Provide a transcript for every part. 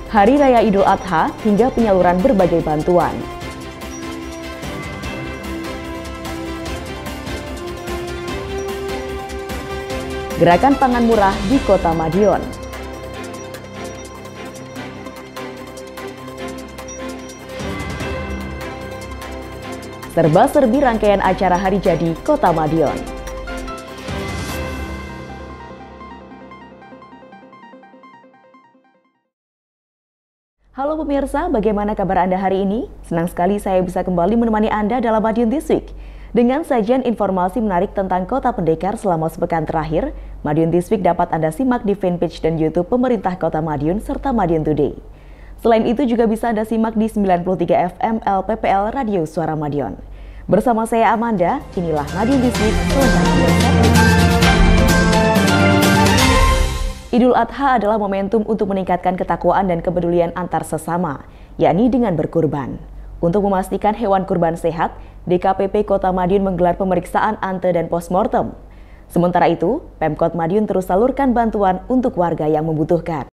Hari Raya Idul Adha hingga penyaluran berbagai bantuan. Gerakan pangan murah di Kota Madiun. Serba-serbi rangkaian acara hari jadi Kota Madiun. Halo pemirsa, bagaimana kabar Anda hari ini? Senang sekali saya bisa kembali menemani Anda dalam Madiun This Week. Dengan sajian informasi menarik tentang Kota Pendekar selama sepekan terakhir, Madiun This Week dapat Anda simak di fanpage dan YouTube Pemerintah Kota Madiun serta Madiun Today. Selain itu juga bisa Anda simak di 93 FM LPPL Radio Suara Madiun. Bersama saya Amanda, inilah Madiun This Week selengkapnya. Idul Adha adalah momentum untuk meningkatkan ketakwaan dan kepedulian antar sesama, yakni dengan berkurban. Untuk memastikan hewan kurban sehat, DKPP Kota Madiun menggelar pemeriksaan ante dan postmortem. Sementara itu, Pemkot Madiun terus salurkan bantuan untuk warga yang membutuhkan.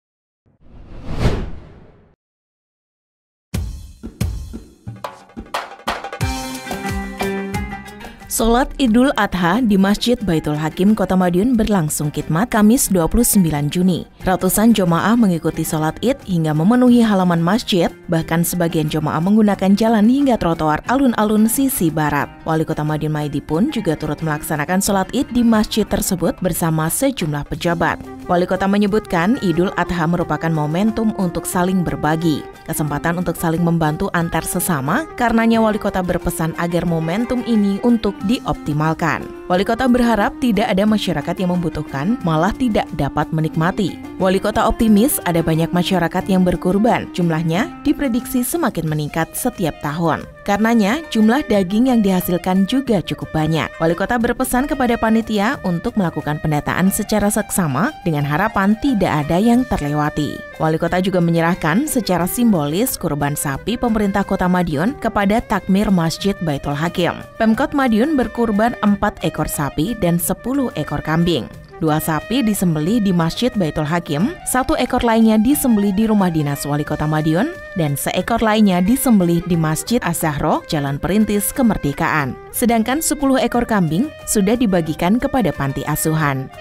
Sholat Idul Adha di Masjid Baitul Hakim Kota Madiun berlangsung khidmat Kamis 29 Juni. Ratusan jemaah mengikuti sholat Id hingga memenuhi halaman masjid, bahkan sebagian jemaah menggunakan jalan hingga trotoar alun-alun sisi barat. Wali Kota Madiun Maidi pun juga turut melaksanakan sholat Id di masjid tersebut bersama sejumlah pejabat. Wali Kota menyebutkan Idul Adha merupakan momentum untuk saling berbagi, kesempatan untuk saling membantu antar sesama, karenanya Wali Kota berpesan agar momentum ini untuk dioptimalkan. Wali Kota berharap tidak ada masyarakat yang membutuhkan, malah tidak dapat menikmati. Wali Kota optimis ada banyak masyarakat yang berkurban, jumlahnya diprediksi semakin meningkat setiap tahun. Karenanya, jumlah daging yang dihasilkan juga cukup banyak. Wali Kota berpesan kepada panitia untuk melakukan pendataan secara seksama dengan harapan tidak ada yang terlewati. Wali Kota juga menyerahkan secara simbolis kurban sapi pemerintah Kota Madiun kepada takmir Masjid Baitul Hakim. Pemkot Madiun berkurban 4 ekor sapi dan 10 ekor kambing. 2 sapi disembelih di Masjid Baitul Hakim, 1 ekor lainnya disembelih di Rumah Dinas Wali Kota Madiun, dan 1 ekor lainnya disembelih di Masjid Az-Zahra, Jalan Perintis Kemerdekaan. Sedangkan 10 ekor kambing sudah dibagikan kepada panti asuhan.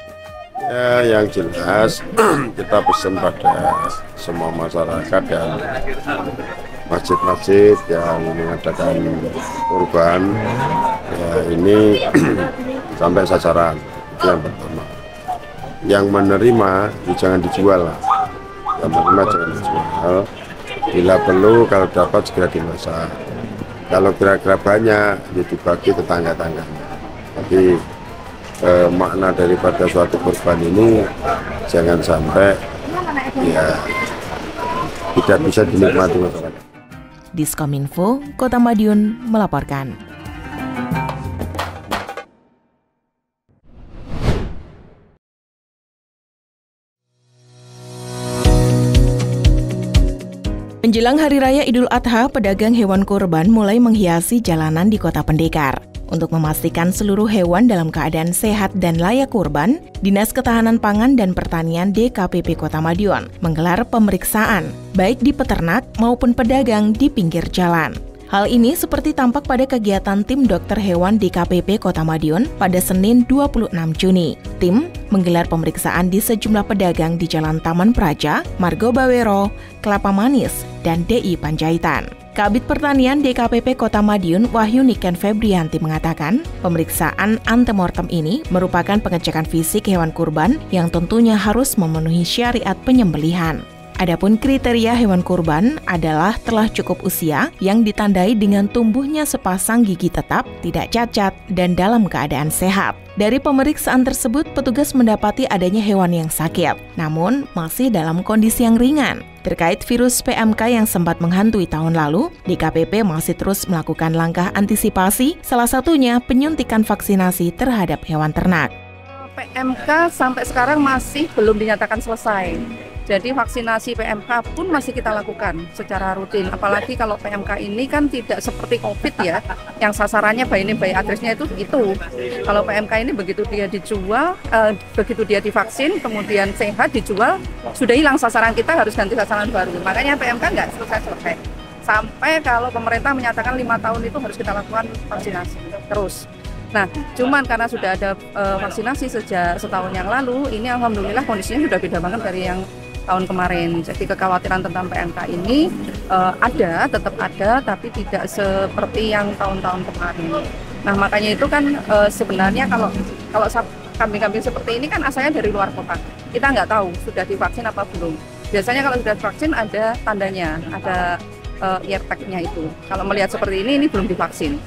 Ya, yang jelas kita pesan pada semua masyarakat dan masjid-masjid yang mengadakan kurban, ya ini sampai sasaran, itu yang pertama. Yang menerima jangan dijual lah, yang menerima jangan dijual. Bila perlu kalau dapat segera dimasak. Kalau kira-kira banyak ya dibagi tetangga-tangganya. Tapi makna daripada suatu kurban ini jangan sampai ya tidak bisa dinikmati masyarakat. Diskominfo Kota Madiun melaporkan. Menjelang Hari Raya Idul Adha, pedagang hewan kurban mulai menghiasi jalanan di Kota Pendekar. Untuk memastikan seluruh hewan dalam keadaan sehat dan layak kurban, Dinas Ketahanan Pangan dan Pertanian DKPP Kota Madiun menggelar pemeriksaan, baik di peternak maupun pedagang di pinggir jalan. Hal ini seperti tampak pada kegiatan tim dokter hewan DKPP Kota Madiun pada Senin 26 Juni. Tim menggelar pemeriksaan di sejumlah pedagang di Jalan Taman Praja, Margo Bawero, Kelapa Manis, dan DI Panjaitan. Kabid Pertanian DKPP Kota Madiun Wahyu Niken Febrianti mengatakan, pemeriksaan antemortem ini merupakan pengecekan fisik hewan kurban yang tentunya harus memenuhi syariat penyembelihan. Adapun kriteria hewan kurban adalah telah cukup usia yang ditandai dengan tumbuhnya sepasang gigi tetap, tidak cacat, dan dalam keadaan sehat. Dari pemeriksaan tersebut, petugas mendapati adanya hewan yang sakit, namun masih dalam kondisi yang ringan. Terkait virus PMK yang sempat menghantui tahun lalu, DKPP masih terus melakukan langkah antisipasi, salah satunya penyuntikan vaksinasi terhadap hewan ternak. PMK sampai sekarang masih belum dinyatakan selesai. Jadi vaksinasi PMK pun masih kita lakukan secara rutin. Apalagi kalau PMK ini kan tidak seperti COVID ya, yang sasarannya by name by address-nya itu. Kalau PMK ini begitu dia dijual, begitu dia divaksin, kemudian sehat dijual, sudah hilang sasaran, kita harus ganti sasaran baru. Makanya PMK nggak selesai-selesai. Sampai kalau pemerintah menyatakan 5 tahun itu harus kita lakukan vaksinasi terus. Nah, cuman karena sudah ada vaksinasi sejak setahun yang lalu, ini alhamdulillah kondisinya sudah beda banget dari yang tahun kemarin. Jadi kekhawatiran tentang PMK ini tetap ada, tapi tidak seperti yang tahun-tahun kemarin. Nah, makanya itu kan sebenarnya kalau kambing-kambing seperti ini kan asalnya dari luar kota. Kita nggak tahu sudah divaksin apa belum. Biasanya kalau sudah divaksin ada tandanya, ada ear tag-nya itu. Kalau melihat seperti ini belum divaksin.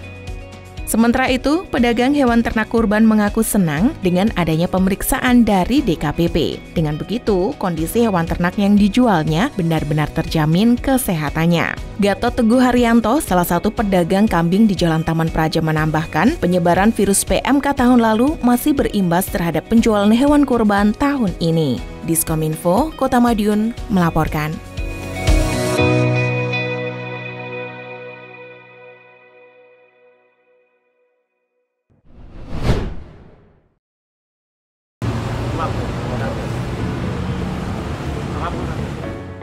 Sementara itu, pedagang hewan ternak kurban mengaku senang dengan adanya pemeriksaan dari DKPP. Dengan begitu, kondisi hewan ternak yang dijualnya benar-benar terjamin kesehatannya. Gatot Teguh Haryanto, salah satu pedagang kambing di Jalan Taman Praja menambahkan, penyebaran virus PMK tahun lalu masih berimbas terhadap penjualan hewan kurban tahun ini. Diskominfo, Kota Madiun melaporkan.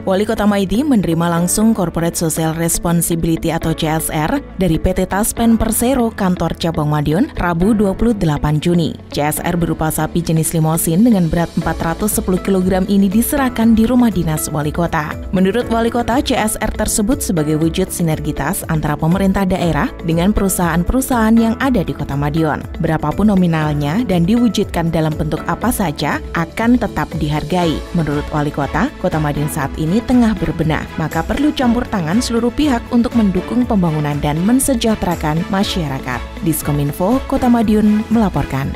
Wali Kota Maidi menerima langsung Corporate Social Responsibility atau CSR dari PT Taspen Persero Kantor Cabang Madiun Rabu 28 Juni. CSR berupa sapi jenis limosin dengan berat 410 kg ini diserahkan di rumah dinas Wali Kota. Menurut Wali Kota, CSR tersebut sebagai wujud sinergitas antara pemerintah daerah dengan perusahaan-perusahaan yang ada di Kota Madiun. Berapapun nominalnya dan diwujudkan dalam bentuk apa saja akan tetap dihargai. Menurut Wali Kota, Kota Madiun saat ini tengah berbenah, maka perlu campur tangan seluruh pihak untuk mendukung pembangunan dan mensejahterakan masyarakat. Diskominfo, Kota Madiun melaporkan.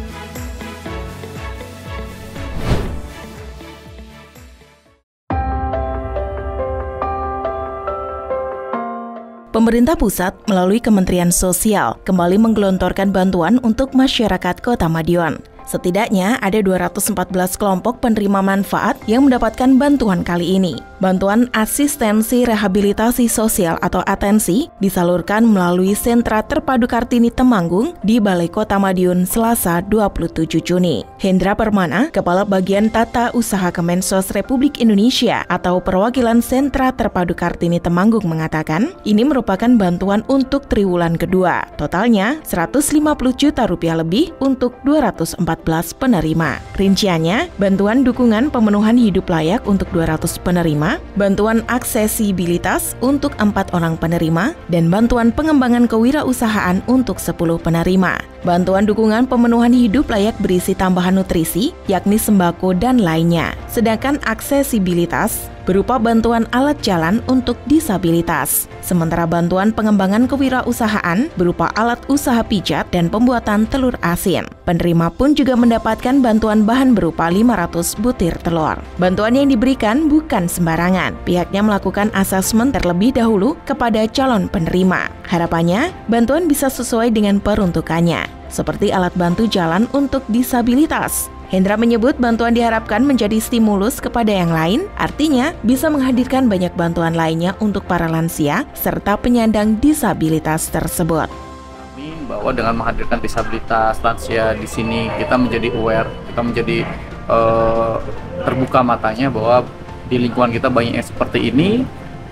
Pemerintah pusat melalui Kementerian Sosial kembali menggelontorkan bantuan untuk masyarakat Kota Madiun. Setidaknya ada 214 kelompok penerima manfaat yang mendapatkan bantuan kali ini. Bantuan asistensi rehabilitasi sosial atau atensi disalurkan melalui Sentra Terpadu Kartini Temanggung di Balai Kota Madiun Selasa 27 Juni. Hendra Permana, Kepala Bagian Tata Usaha Kemensos Republik Indonesia atau Perwakilan Sentra Terpadu Kartini Temanggung mengatakan, ini merupakan bantuan untuk triwulan kedua. Totalnya 150 juta rupiah lebih untuk 214 penerima. Rinciannya, bantuan dukungan pemenuhan hidup layak untuk 200 penerima, bantuan aksesibilitas untuk 4 orang penerima, dan bantuan pengembangan kewirausahaan untuk 10 penerima. Bantuan dukungan pemenuhan hidup layak berisi tambahan nutrisi, yakni sembako dan lainnya. Sedangkan aksesibilitas berupa bantuan alat jalan untuk disabilitas. Sementara bantuan pengembangan kewirausahaan berupa alat usaha pijat dan pembuatan telur asin. Penerima pun juga mendapatkan bantuan bahan berupa 500 butir telur. Bantuan yang diberikan bukan sembarangan. Pihaknya melakukan asesmen terlebih dahulu kepada calon penerima. Harapannya, bantuan bisa sesuai dengan peruntukannya, seperti alat bantu jalan untuk disabilitas. Hendra menyebut bantuan diharapkan menjadi stimulus kepada yang lain, artinya bisa menghadirkan banyak bantuan lainnya untuk para lansia serta penyandang disabilitas tersebut. Bahwa dengan menghadirkan disabilitas lansia di sini kita menjadi aware, kita menjadi terbuka matanya bahwa di lingkungan kita banyak yang seperti ini.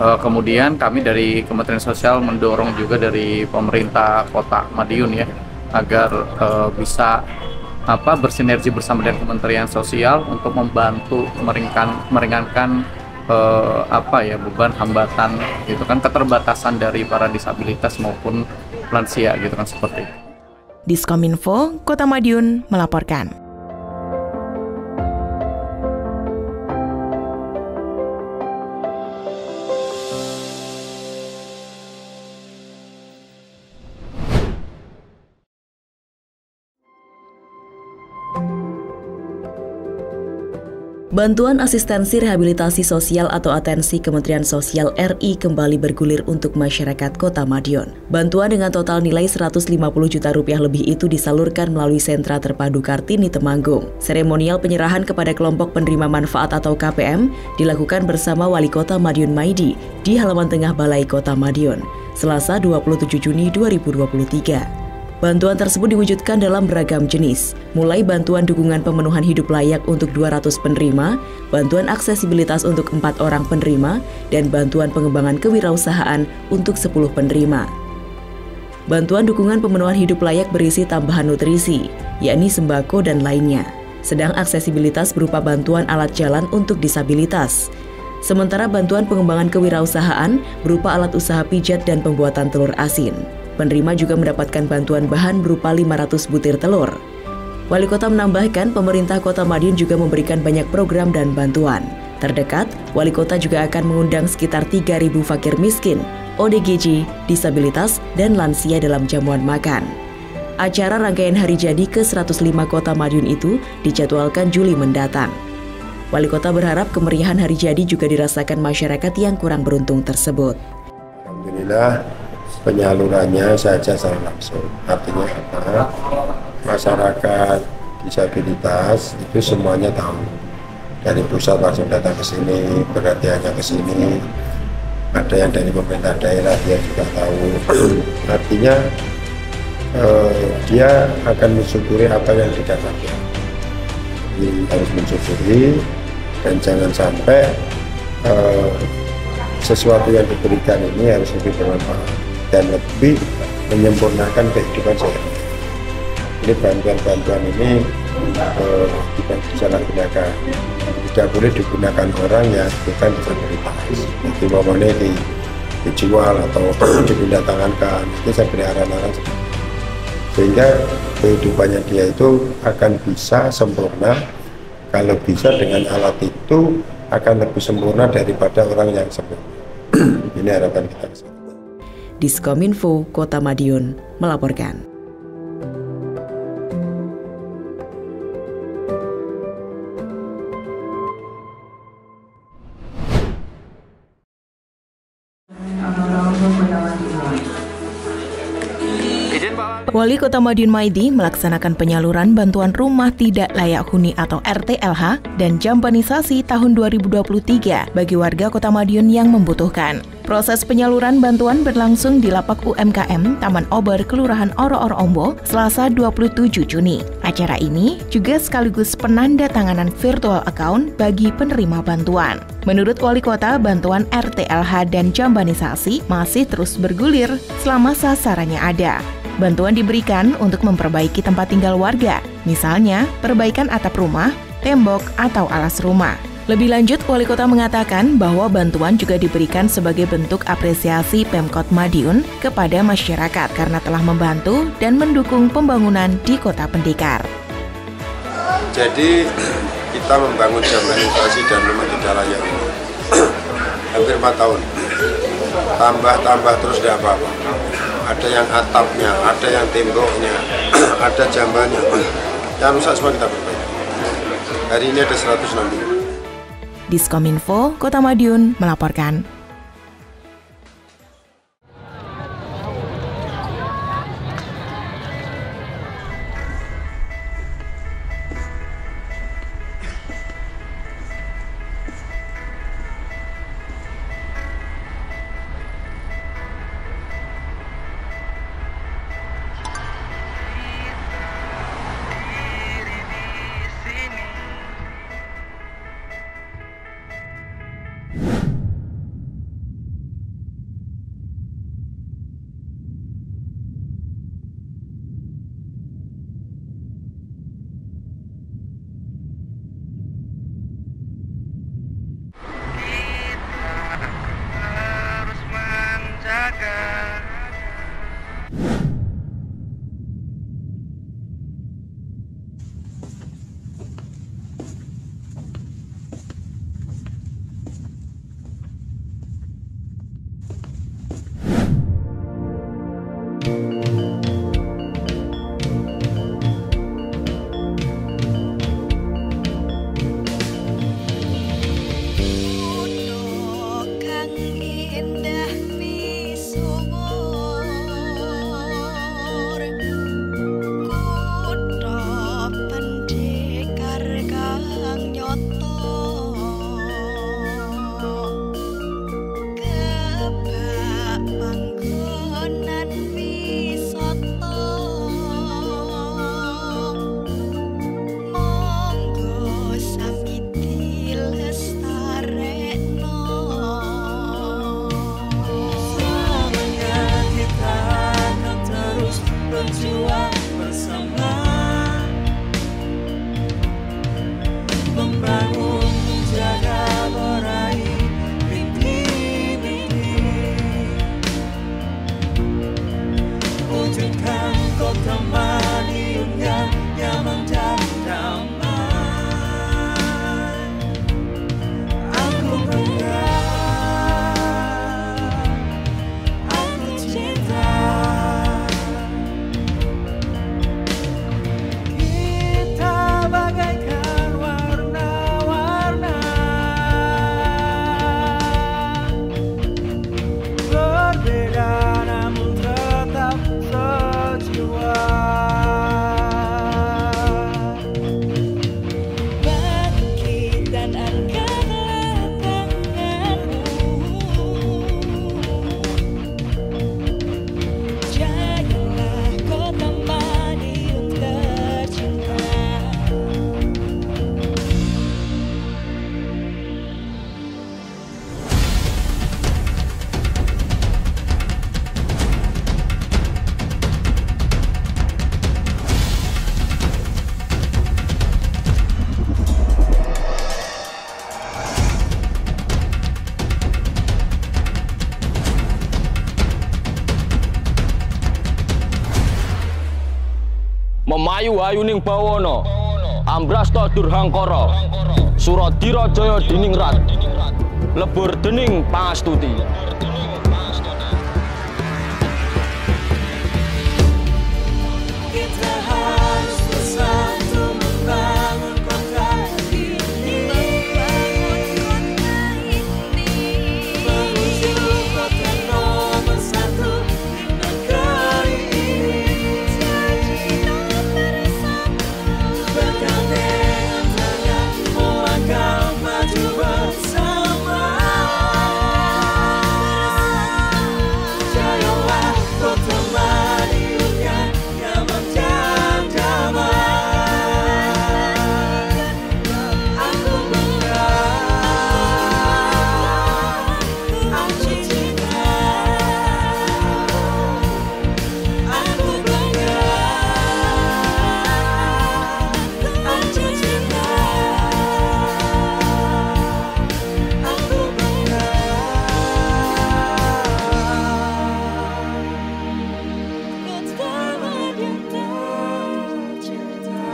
Kemudian kami dari Kementerian Sosial mendorong juga dari pemerintah Kota Madiun ya agar bisa bersinergi bersama dengan Kementerian Sosial untuk membantu meringankan beban hambatan gitu kan, keterbatasan dari para disabilitas maupun lansia gitu kan, seperti itu. Diskominfo, Kota Madiun melaporkan. Bantuan asistensi rehabilitasi sosial atau atensi Kementerian Sosial RI kembali bergulir untuk masyarakat Kota Madiun. Bantuan dengan total nilai 150 juta rupiah lebih itu disalurkan melalui Sentra Terpadu Kartini Temanggung. Seremonial penyerahan kepada kelompok penerima manfaat atau KPM dilakukan bersama Wali Kota Madiun Maidi di halaman tengah Balai Kota Madiun, Selasa 27 Juni 2023. Bantuan tersebut diwujudkan dalam beragam jenis, mulai bantuan dukungan pemenuhan hidup layak untuk 200 penerima, bantuan aksesibilitas untuk 4 orang penerima, dan bantuan pengembangan kewirausahaan untuk 10 penerima. Bantuan dukungan pemenuhan hidup layak berisi tambahan nutrisi, yakni sembako dan lainnya. Sedang aksesibilitas berupa bantuan alat jalan untuk disabilitas. Sementara bantuan pengembangan kewirausahaan berupa alat usaha pijat dan pembuatan telur asin. Penerima juga mendapatkan bantuan bahan berupa 500 butir telur. Wali Kota menambahkan, pemerintah Kota Madiun juga memberikan banyak program dan bantuan. Terdekat, Wali Kota juga akan mengundang sekitar 3.000 fakir miskin, ODGJ, disabilitas, dan lansia dalam jamuan makan. Acara rangkaian hari jadi ke-105 Kota Madiun itu dijadwalkan Juli mendatang. Wali Kota berharap kemeriahan hari jadi juga dirasakan masyarakat yang kurang beruntung tersebut. Alhamdulillah, penyalurannya saja secara langsung. Artinya apa? Masyarakat disabilitas itu semuanya tahu. Dari pusat langsung datang ke sini, perhatiannya ke sini. Ada yang dari pemerintah daerah, dia juga tahu. Artinya dia akan mensyukuri apa yang didapatkan. Harus mensyukuri dan jangan sampai sesuatu yang diberikan ini harus lebih bermanfaat dan lebih menyempurnakan kehidupan saya. Ini bantuan-bantuan ini tidak disalahgunakan, tidak boleh digunakan orang yang bukan disabilitas. Jadi momennya dijual atau dipindah tangankan, itu saya beri arahan-arahan sehingga kehidupannya dia itu akan bisa sempurna. Kalau bisa dengan alat itu akan lebih sempurna daripada orang yang sempurna. Ini harapan kita. Diskominfo Kota Madiun melaporkan. Wali Kota Madiun Maidi melaksanakan penyaluran bantuan rumah tidak layak huni atau RTLH dan jambanisasi tahun 2023 bagi warga Kota Madiun yang membutuhkan. Proses penyaluran bantuan berlangsung di Lapak UMKM Taman Ober, Kelurahan Oro-Oro Ombo, Selasa 27 Juni. Acara ini juga sekaligus penandatanganan virtual account bagi penerima bantuan. Menurut Wali Kota, bantuan RTLH dan jambanisasi masih terus bergulir selama sasarannya ada. Bantuan diberikan untuk memperbaiki tempat tinggal warga, misalnya perbaikan atap rumah, tembok, atau alas rumah. Lebih lanjut, Wali Kota mengatakan bahwa bantuan juga diberikan sebagai bentuk apresiasi Pemkot Madiun kepada masyarakat karena telah membantu dan mendukung pembangunan di Kota Pendekar. Jadi kita membangun jambanisasi dan rumah tidak layak huni hampir 4 tahun. Tambah terus tidak apa-apa. Ada yang atapnya, ada yang temboknya, ada jambannya. Yang rusak semua kita perbaiki. Hari ini ada 160. Diskominfo Kota Madiun melaporkan. ayu-ayuning bawana, ambrasta durhangkara, Suradira jaya diningrat, lebur dening pangastuti. Kita harus bersatu membangun kota ini, menuju kota nomor 1 di negeri ini. Bergandengan tangan melangkah maju bersama. Jayalah kota Madiun yang nyaman dan damai. Aku bangga, aku cinta. Aku bangga, aku cinta. Aku bangga. Kota Madiun tercinta.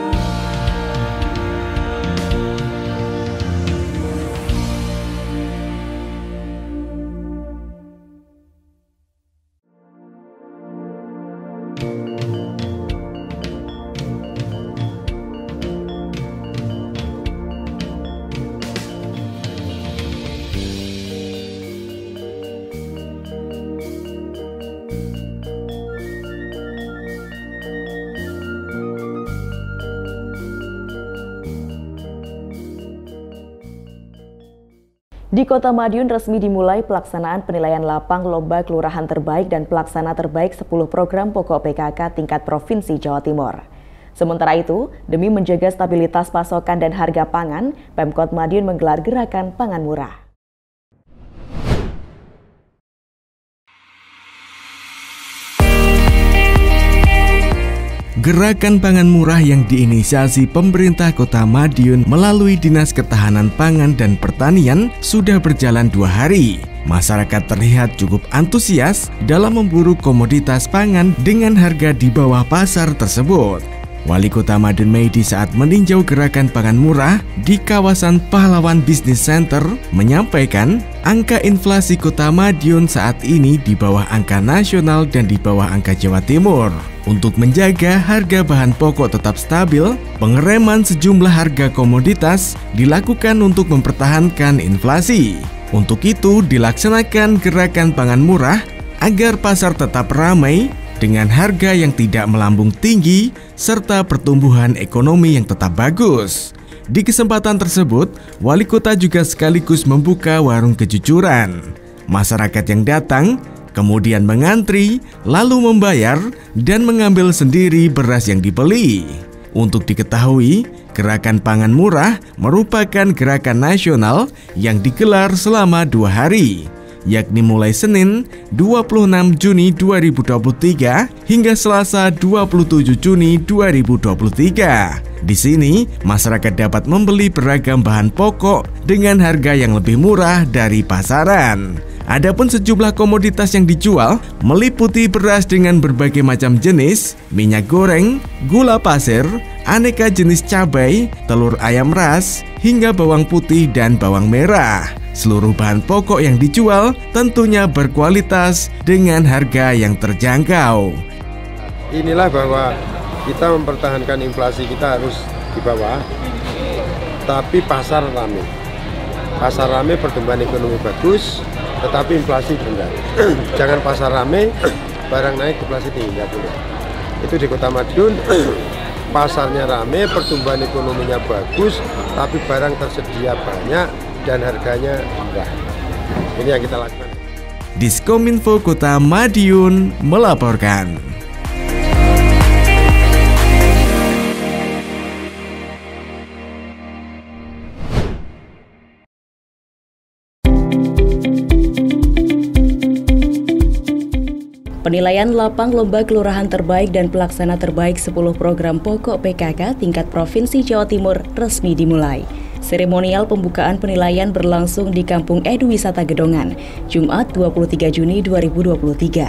Di Kota Madiun resmi dimulai pelaksanaan penilaian lapang lomba kelurahan terbaik dan pelaksana terbaik 10 program pokok PKK tingkat Provinsi Jawa Timur. Sementara itu, demi menjaga stabilitas pasokan dan harga pangan, Pemkot Madiun menggelar gerakan pangan murah. Gerakan pangan murah yang diinisiasi pemerintah Kota Madiun melalui Dinas Ketahanan Pangan dan Pertanian sudah berjalan 2 hari. Masyarakat terlihat cukup antusias dalam memburu komoditas pangan dengan harga di bawah pasar tersebut. Wali Kota Madiun Meidi saat meninjau gerakan pangan murah di kawasan Pahlawan Business Center menyampaikan angka inflasi Kota Madiun saat ini di bawah angka nasional dan di bawah angka Jawa Timur. Untuk menjaga harga bahan pokok tetap stabil, pengereman sejumlah harga komoditas dilakukan untuk mempertahankan inflasi. Untuk itu dilaksanakan gerakan pangan murah agar pasar tetap ramai dengan harga yang tidak melambung tinggi serta pertumbuhan ekonomi yang tetap bagus. Di kesempatan tersebut, Wali Kota juga sekaligus membuka warung kejujuran. Masyarakat yang datang kemudian mengantri, lalu membayar dan mengambil sendiri beras yang dibeli. Untuk diketahui, gerakan pangan murah merupakan gerakan nasional yang digelar selama 2 hari, yakni mulai Senin 26 Juni 2023 hingga Selasa 27 Juni 2023. Di sini, masyarakat dapat membeli beragam bahan pokok dengan harga yang lebih murah dari pasaran. Adapun sejumlah komoditas yang dijual meliputi beras dengan berbagai macam jenis, minyak goreng, gula pasir, aneka jenis cabai, telur ayam ras, hingga bawang putih dan bawang merah. Seluruh bahan pokok yang dijual tentunya berkualitas dengan harga yang terjangkau. Inilah bahwa kita mempertahankan inflasi kita harus di bawah, tapi pasar ramai. Pasar ramai, pertumbuhan ekonomi bagus, tetapi inflasi rendah. Jangan pasar ramai, barang naik, inflasi tinggi, nggak boleh. Itu di Kota Madiun, pasarnya ramai, pertumbuhan ekonominya bagus, tapi barang tersedia banyak dan harganya rendah. Ini yang kita lakukan. Diskominfo Kota Madiun melaporkan. Penilaian lapang lomba kelurahan terbaik dan pelaksana terbaik 10 program pokok PKK tingkat Provinsi Jawa Timur resmi dimulai. Seremonial pembukaan penilaian berlangsung di Kampung Edu Wisata Gedongan, Jumat 23 Juni 2023.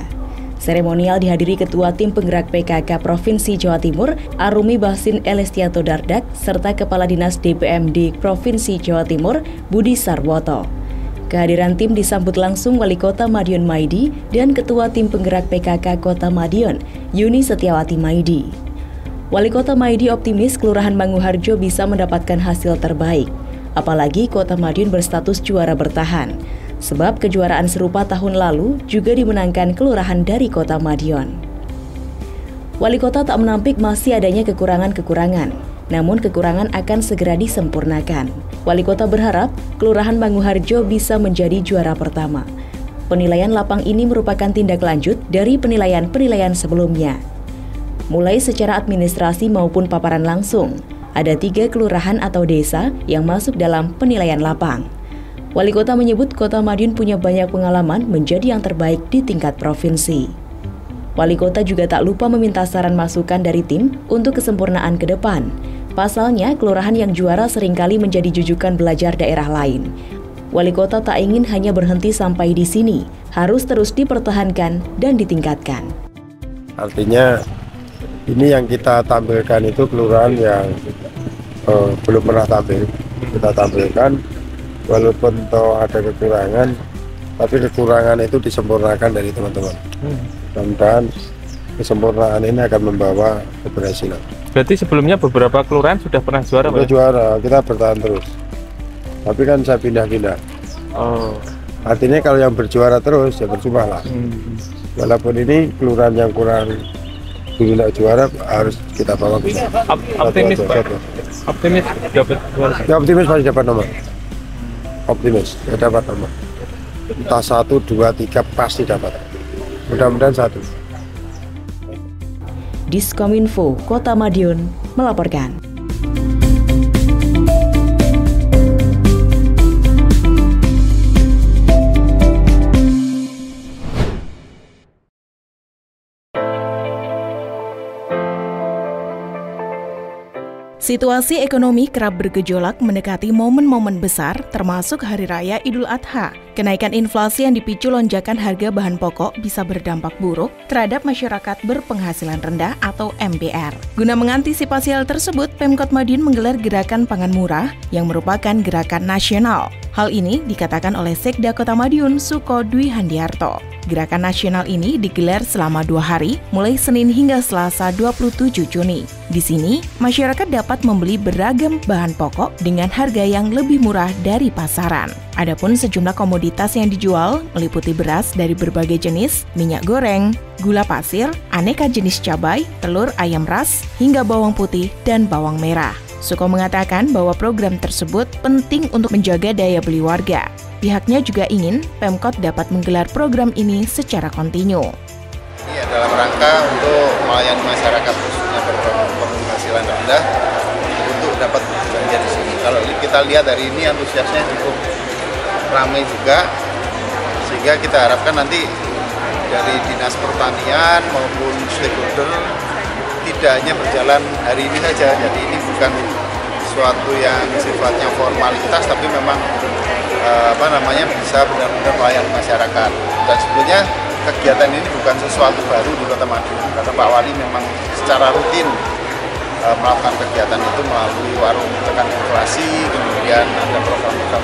Seremonial dihadiri Ketua Tim Penggerak PKK Provinsi Jawa Timur, Arumi Basin Elestianto Dardak, serta Kepala Dinas DPMD Provinsi Jawa Timur, Budi Sarwoto. Kehadiran tim disambut langsung Wali Kota Madiun Maidi dan Ketua Tim Penggerak PKK Kota Madiun, Yuni Setiawati Maidi. Wali Kota Maidi optimis Kelurahan Manguharjo bisa mendapatkan hasil terbaik, apalagi Kota Madiun berstatus juara bertahan. Sebab kejuaraan serupa tahun lalu juga dimenangkan kelurahan dari Kota Madiun. Wali Kota tak menampik masih adanya kekurangan-kekurangan, namun kekurangan akan segera disempurnakan. Wali Kota berharap Kelurahan Manguharjo bisa menjadi juara pertama. Penilaian lapang ini merupakan tindak lanjut dari penilaian-penilaian sebelumnya. Mulai secara administrasi maupun paparan langsung, ada 3 kelurahan atau desa yang masuk dalam penilaian lapang. Wali Kota menyebut Kota Madiun punya banyak pengalaman menjadi yang terbaik di tingkat provinsi. Wali Kota juga tak lupa meminta saran masukan dari tim untuk kesempurnaan ke depan. Pasalnya, kelurahan yang juara seringkali menjadi jujukan belajar daerah lain. Wali Kota tak ingin hanya berhenti sampai di sini, harus terus dipertahankan dan ditingkatkan. Artinya, ini yang kita tampilkan itu kelurahan yang belum pernah tampil. Kita tampilkan, walaupun toh ada kekurangan, tapi kekurangan itu disempurnakan dari teman-teman. Mudah-mudahan kesempurnaan ini akan membawa keberhasilan. Berarti sebelumnya beberapa kelurahan sudah pernah juara? Sudah juara, kita bertahan terus. Tapi kan saya pindah-pindah. Oh. Artinya kalau yang berjuara terus, ya percuma lah. Walaupun ini kelurahan yang kurang dulu tidak juara, harus kita bawa bisa. Optimis Pak? Optimis dapat juara? Ya optimis pasti dapat nomor. Optimis, ya dapat nomor. Entah 1, 2, 3 pasti dapat. Mudah-mudahan 1. Diskominfo Kota Madiun melaporkan. Situasi ekonomi kerap bergejolak mendekati momen-momen besar termasuk Hari Raya Idul Adha. Kenaikan inflasi yang dipicu lonjakan harga bahan pokok bisa berdampak buruk terhadap masyarakat berpenghasilan rendah atau MBR. Guna mengantisipasi hal tersebut, Pemkot Madiun menggelar Gerakan Pangan Murah yang merupakan gerakan nasional. Hal ini dikatakan oleh Sekda Kota Madiun, Suko Dwi Handiarto. Gerakan nasional ini digelar selama 2 hari, mulai Senin hingga Selasa 27 Juni. Di sini, masyarakat dapat membeli beragam bahan pokok dengan harga yang lebih murah dari pasaran. Adapun sejumlah komoditas yang dijual meliputi beras dari berbagai jenis, minyak goreng, gula pasir, aneka jenis cabai, telur ayam ras, hingga bawang putih dan bawang merah. Suko mengatakan bahwa program tersebut penting untuk menjaga daya beli warga. Pihaknya juga ingin Pemkot dapat menggelar program ini secara kontinu. Ini dalam rangka untuk melayani masyarakat khususnya berpenghasilan rendah untuk dapat belanja di sini. Kalau kita lihat hari ini antusiasnya cukup ramai juga, sehingga kita harapkan nanti dari Dinas Pertanian maupun stakeholder tidak hanya berjalan hari ini saja. Jadi ini bukan suatu yang sifatnya formalitas, tapi memang bisa benar-benar melayani masyarakat. Dan sebetulnya kegiatan ini bukan sesuatu baru di Kota Madiun, karena Pak Wali memang secara rutin melakukan kegiatan itu melalui warung tekan inflasi, kemudian ada program-program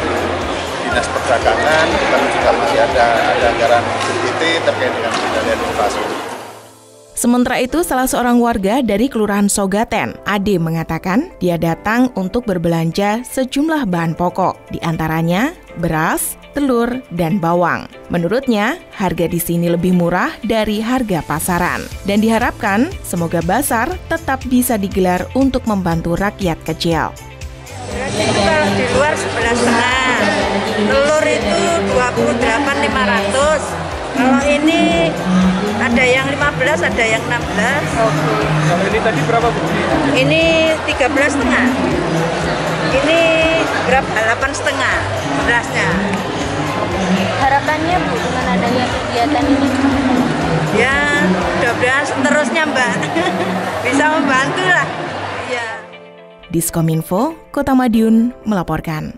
Dinas Perdagangan, lalu juga masih ada anggaran BPT terkait dengan pengendalian inflasi. Sementara itu, salah seorang warga dari Kelurahan Sogaten, Ade, mengatakan dia datang untuk berbelanja sejumlah bahan pokok, di antaranya beras, telur, dan bawang. Menurutnya, harga di sini lebih murah dari harga pasaran. Dan diharapkan, semoga Basar tetap bisa digelar untuk membantu rakyat kecil. Beras itu kalau di luar 11,5, telur itu 28.500. Kalau ini ada yang 15, ada yang 16. Kalau ini tadi berapa Bu? Ini 13,5. Ini berapa? 8,5 berasnya. Harapannya Bu dengan adanya kegiatan ini? Ya, mudah-mudahan seterusnya Mbak. Bisa membantu lah. Ya. Diskominfo, Kota Madiun melaporkan.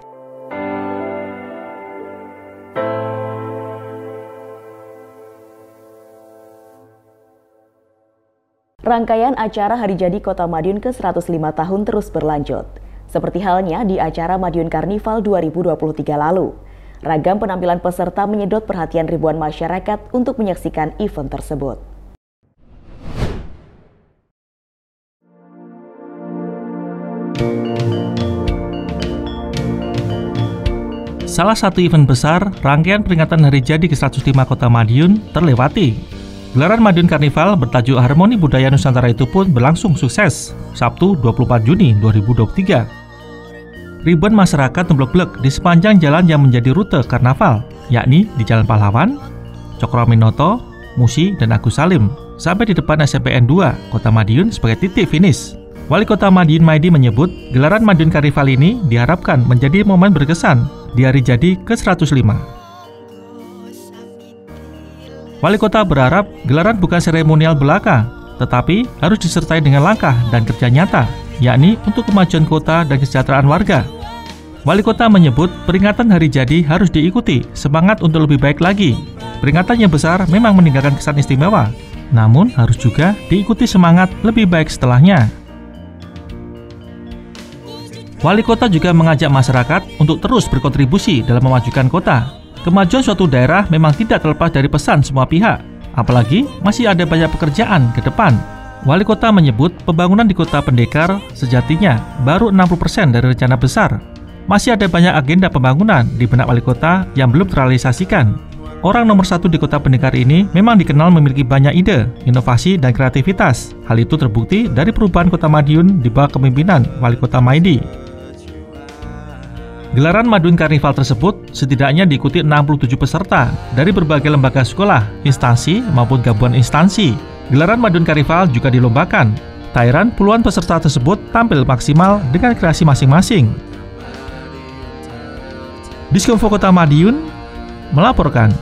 Rangkaian acara Hari Jadi Kota Madiun ke-105 tahun terus berlanjut. Seperti halnya di acara Madiun Karnival 2023 lalu. Ragam penampilan peserta menyedot perhatian ribuan masyarakat untuk menyaksikan event tersebut. Salah satu event besar, rangkaian peringatan Hari Jadi ke-105 Kota Madiun terlewati. Gelaran Madiun Karnival bertajuk Harmoni Budaya Nusantara itu pun berlangsung sukses, Sabtu 24 Juni 2023. Ribuan masyarakat memblek-blek di sepanjang jalan yang menjadi rute karnaval, yakni di Jalan Pahlawan, Cokroaminoto, Musi, dan Agus Salim, sampai di depan SMPN 2 Kota Madiun sebagai titik finish. Wali Kota Madiun Maidi menyebut, gelaran Madiun Karnival ini diharapkan menjadi momen berkesan di Hari Jadi ke-105. Wali Kota berharap gelaran bukan seremonial belaka, tetapi harus disertai dengan langkah dan kerja nyata, yakni untuk kemajuan kota dan kesejahteraan warga. Wali Kota menyebut peringatan Hari Jadi harus diikuti semangat untuk lebih baik lagi. Peringatan yang besar memang meninggalkan kesan istimewa, namun harus juga diikuti semangat lebih baik setelahnya. Wali Kota juga mengajak masyarakat untuk terus berkontribusi dalam memajukan kota. Kemajuan suatu daerah memang tidak terlepas dari pesan semua pihak, apalagi masih ada banyak pekerjaan ke depan. Wali Kota menyebut pembangunan di Kota Pendekar sejatinya baru 60% dari rencana besar. Masih ada banyak agenda pembangunan di benak Wali Kota yang belum terrealisasikan. Orang nomor satu di Kota Pendekar ini memang dikenal memiliki banyak ide, inovasi, dan kreativitas. Hal itu terbukti dari perubahan Kota Madiun di bawah kepemimpinan Wali Kota Maidi. Gelaran Madiun Karnival tersebut setidaknya diikuti 67 peserta dari berbagai lembaga sekolah, instansi, maupun gabungan instansi. Gelaran Madiun Karnival juga dilombakan. Thailand puluhan peserta tersebut tampil maksimal dengan kreasi masing-masing. Diskonfo Kota Madiun melaporkan.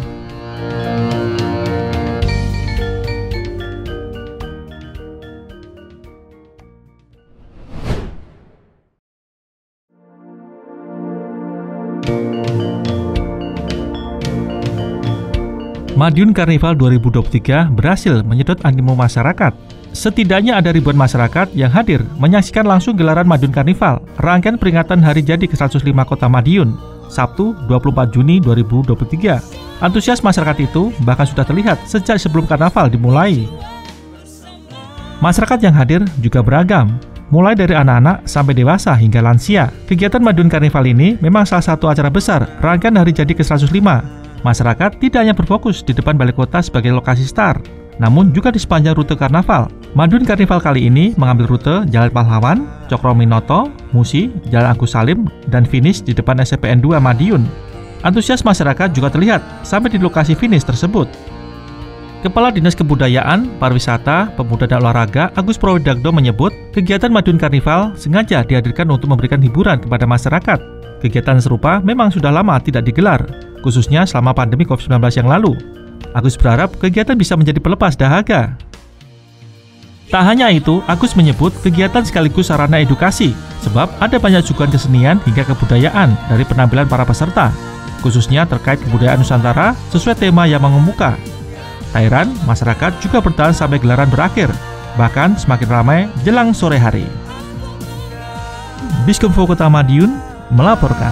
Madiun Karnival 2023 berhasil menyedot animo masyarakat. Setidaknya ada ribuan masyarakat yang hadir menyaksikan langsung gelaran Madiun Karnival, rangkaian peringatan Hari Jadi ke-105 Kota Madiun, Sabtu 24 Juni 2023. Antusias masyarakat itu bahkan sudah terlihat sejak sebelum karnaval dimulai. Masyarakat yang hadir juga beragam, mulai dari anak-anak sampai dewasa hingga lansia. Kegiatan Madiun Karnival ini memang salah satu acara besar rangkaian Hari Jadi ke-105. Masyarakat tidak hanya berfokus di depan balai kota sebagai lokasi start, namun juga di sepanjang rute karnaval. Madiun Karnival kali ini mengambil rute Jalan Pahlawan, Cokroaminoto, Musi, Jalan Agus Salim, dan finish di depan SMPN 2 Madiun. Antusias masyarakat juga terlihat sampai di lokasi finish tersebut. Kepala Dinas Kebudayaan, Pariwisata, Pemuda dan Olahraga Agus Prowidagdo menyebut kegiatan Madiun Karnival sengaja dihadirkan untuk memberikan hiburan kepada masyarakat. Kegiatan serupa memang sudah lama tidak digelar, khususnya selama pandemi COVID-19 yang lalu. Agus berharap kegiatan bisa menjadi pelepas dahaga. Tak hanya itu, Agus menyebut kegiatan sekaligus sarana edukasi, sebab ada banyak suguhan kesenian hingga kebudayaan dari penampilan para peserta, khususnya terkait kebudayaan Nusantara sesuai tema yang mengemuka. Thailand, masyarakat juga bertahan sampai gelaran berakhir, bahkan semakin ramai jelang sore hari. Diskonfo Kota Madiun melaporkan.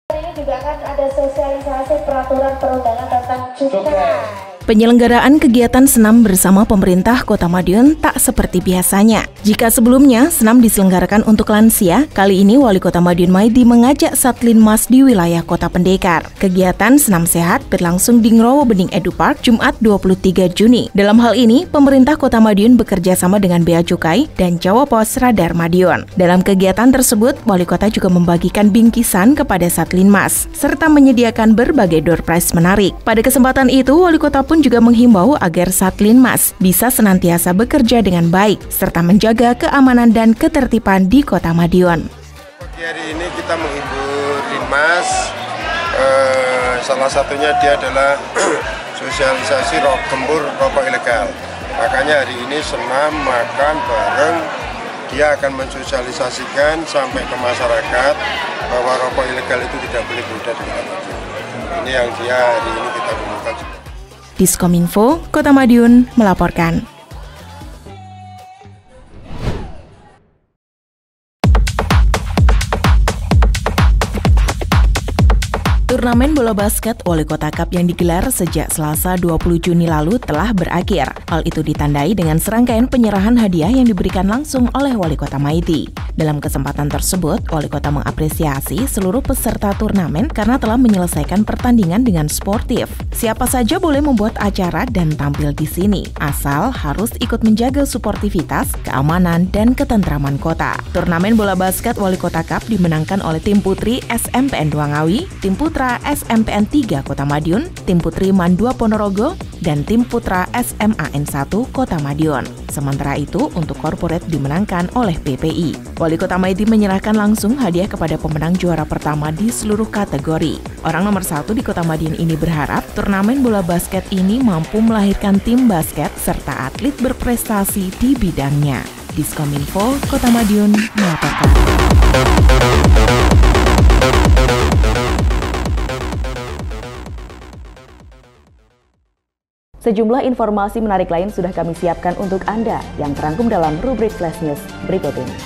Ini juga akan ada sosialisasi peraturan perundangan tentang cukai. Penyelenggaraan kegiatan senam bersama pemerintah Kota Madiun tak seperti biasanya. Jika sebelumnya senam diselenggarakan untuk lansia, kali ini Wali Kota Madiun Maidi mengajak Satlinmas di wilayah Kota Pendekar. Kegiatan senam sehat berlangsung di Ngrowo Bening Edu Park Jumat 23 Juni. Dalam hal ini, pemerintah Kota Madiun bekerja sama dengan Bea Cukai dan Jawa Pos Radar Madiun. Dalam kegiatan tersebut, Wali Kota juga membagikan bingkisan kepada Satlinmas, serta menyediakan berbagai door prize menarik. Pada kesempatan itu, Wali Kota pun juga menghimbau agar Satlinmas bisa senantiasa bekerja dengan baik serta menjaga keamanan dan ketertiban di Kota Madiun. Pagi hari ini kita menghibur Linmas, salah satunya dia adalah sosialisasi gembur rokok ilegal. Makanya hari ini senam, makan bareng, dia akan mensosialisasikan sampai ke masyarakat bahwa rokok ilegal itu tidak boleh beredar di Kota Madiun. Ini yang dia hari ini kita gunakan. Diskominfo, Kota Madiun melaporkan. Turnamen bola basket Wali Kota Cup yang digelar sejak Selasa 20 Juni lalu telah berakhir. Hal itu ditandai dengan serangkaian penyerahan hadiah yang diberikan langsung oleh Wali Kota Maidi. Dalam kesempatan tersebut, Wali Kota mengapresiasi seluruh peserta turnamen karena telah menyelesaikan pertandingan dengan sportif. Siapa saja boleh membuat acara dan tampil di sini, asal harus ikut menjaga suportivitas, keamanan, dan ketentraman kota. Turnamen bola basket Wali Kota Cup dimenangkan oleh tim putri SMPN 2 Ngawi, tim putra SMPN 3 Kota Madiun, tim putri MAN 2 Ponorogo, dan tim putra SMAN 1 Kota Madiun. Sementara itu, untuk korporat dimenangkan oleh PPI. Wali Kota Maidi menyerahkan langsung hadiah kepada pemenang juara pertama di seluruh kategori. Orang nomor 1 di Kota Madiun ini berharap turnamen bola basket ini mampu melahirkan tim basket serta atlet berprestasi di bidangnya. Diskominfo, Kota Madiun melaporkan. Sejumlah informasi menarik lain sudah kami siapkan untuk Anda yang terangkum dalam rubrik Flash News berikut ini.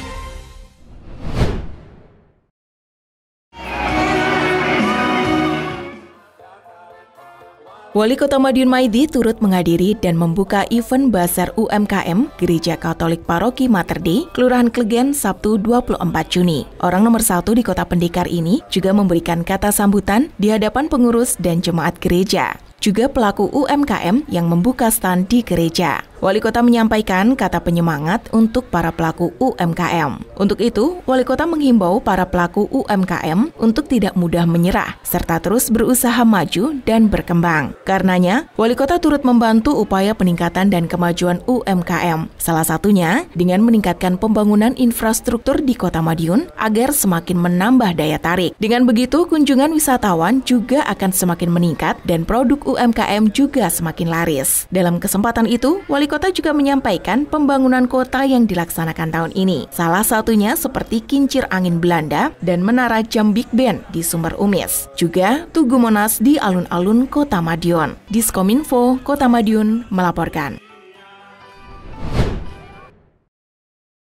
Wali Kota Madiun Maidi turut menghadiri dan membuka event Bazar UMKM Gereja Katolik Paroki Mater Dei, Kelurahan Klegen, Sabtu 24 Juni. Orang nomor 1 di Kota Pendekar ini juga memberikan kata sambutan di hadapan pengurus dan jemaat gereja. Juga pelaku UMKM yang membuka stand di gereja. Wali Kota menyampaikan kata penyemangat untuk para pelaku UMKM. Untuk itu, Wali Kota menghimbau para pelaku UMKM untuk tidak mudah menyerah, serta terus berusaha maju dan berkembang. Karenanya, Wali Kota turut membantu upaya peningkatan dan kemajuan UMKM. Salah satunya dengan meningkatkan pembangunan infrastruktur di Kota Madiun agar semakin menambah daya tarik. Dengan begitu, kunjungan wisatawan juga akan semakin meningkat dan produk UMKM juga semakin laris. Dalam kesempatan itu, Wali Kota juga menyampaikan pembangunan kota yang dilaksanakan tahun ini. Salah satunya seperti kincir angin Belanda dan menara jam Big Ben di Sumber Umis. Juga Tugu Monas di alun-alun Kota Madiun. Diskominfo, Kota Madiun melaporkan.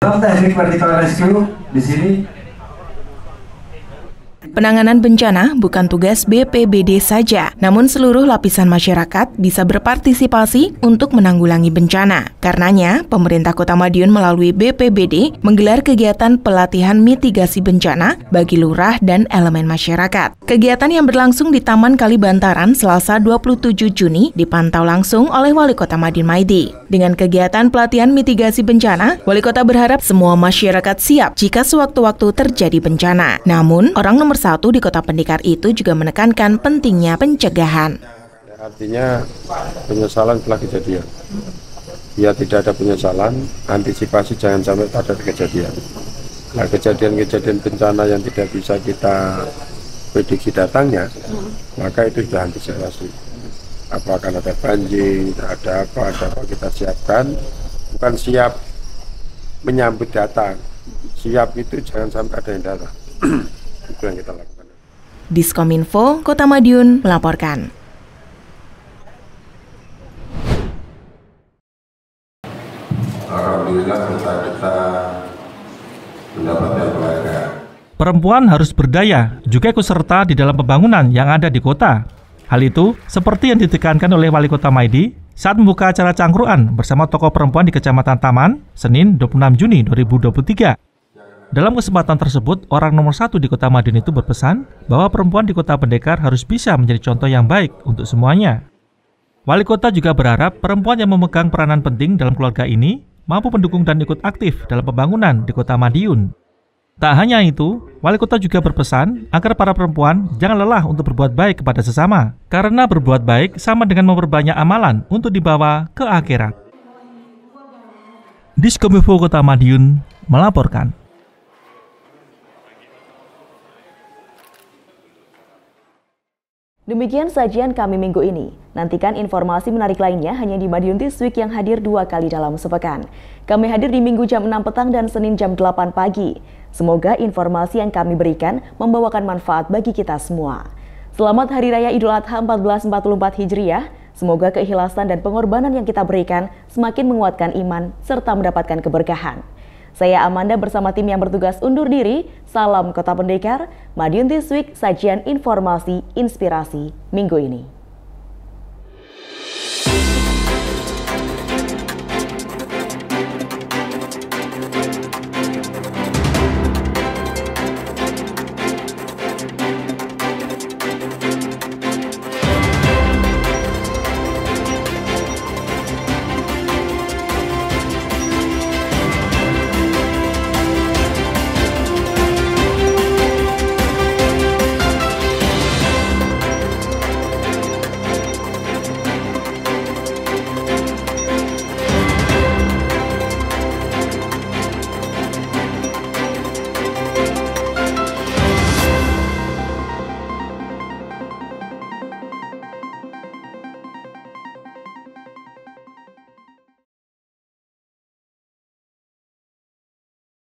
Teknik vertical rescue di sini. Penanganan bencana bukan tugas BPBD saja, namun seluruh lapisan masyarakat bisa berpartisipasi untuk menanggulangi bencana. Karenanya, pemerintah Kota Madiun melalui BPBD menggelar kegiatan pelatihan mitigasi bencana bagi lurah dan elemen masyarakat. Kegiatan yang berlangsung di Taman Kalibantaran Selasa 27 Juni dipantau langsung oleh Wali Kota Madiun Maidi. Dengan kegiatan pelatihan mitigasi bencana, Wali Kota berharap semua masyarakat siap jika sewaktu-waktu terjadi bencana. Namun, orang nomor 1 di Kota Pendekar itu juga menekankan pentingnya pencegahan. Artinya penyesalan telah kejadian. Ya tidak ada penyesalan, antisipasi jangan sampai pada kejadian. Nah, kejadian-kejadian bencana yang tidak bisa kita prediksi datangnya, maka itu sudah antisipasi. Apa akan ada banjir, ada apa kita siapkan, bukan siap menyambut datang. Siap itu jangan sampai ada yang datang. Itu yang kita lakukan. Diskominfo, Kota Madiun melaporkan. Alhamdulillah kita mendapatkan penghargaan. Perempuan harus berdaya, juga ikut serta di dalam pembangunan yang ada di kota. Hal itu seperti yang ditekankan oleh Wali Kota Maidi saat membuka acara cangkruan bersama tokoh perempuan di Kecamatan Taman, Senin 26 Juni 2023. Dalam kesempatan tersebut, orang nomor 1 di Kota Madiun itu berpesan bahwa perempuan di Kota Pendekar harus bisa menjadi contoh yang baik untuk semuanya. Wali Kota juga berharap perempuan yang memegang peranan penting dalam keluarga ini mampu mendukung dan ikut aktif dalam pembangunan di Kota Madiun. Tak hanya itu, Wali Kota juga berpesan agar para perempuan jangan lelah untuk berbuat baik kepada sesama, karena berbuat baik sama dengan memperbanyak amalan untuk dibawa ke akhirat. Diskominfo Kota Madiun melaporkan. Demikian sajian kami minggu ini. Nantikan informasi menarik lainnya hanya di Madiun This Week yang hadir 2 kali dalam sepekan. Kami hadir di Minggu jam 6 petang dan Senin jam 8 pagi. Semoga informasi yang kami berikan membawakan manfaat bagi kita semua. Selamat Hari Raya Idul Adha 1444 Hijriah. Semoga keikhlasan dan pengorbanan yang kita berikan semakin menguatkan iman serta mendapatkan keberkahan. Saya Amanda bersama tim yang bertugas undur diri. Salam Kota Pendekar, Madiun This Week, sajian informasi inspirasi minggu ini.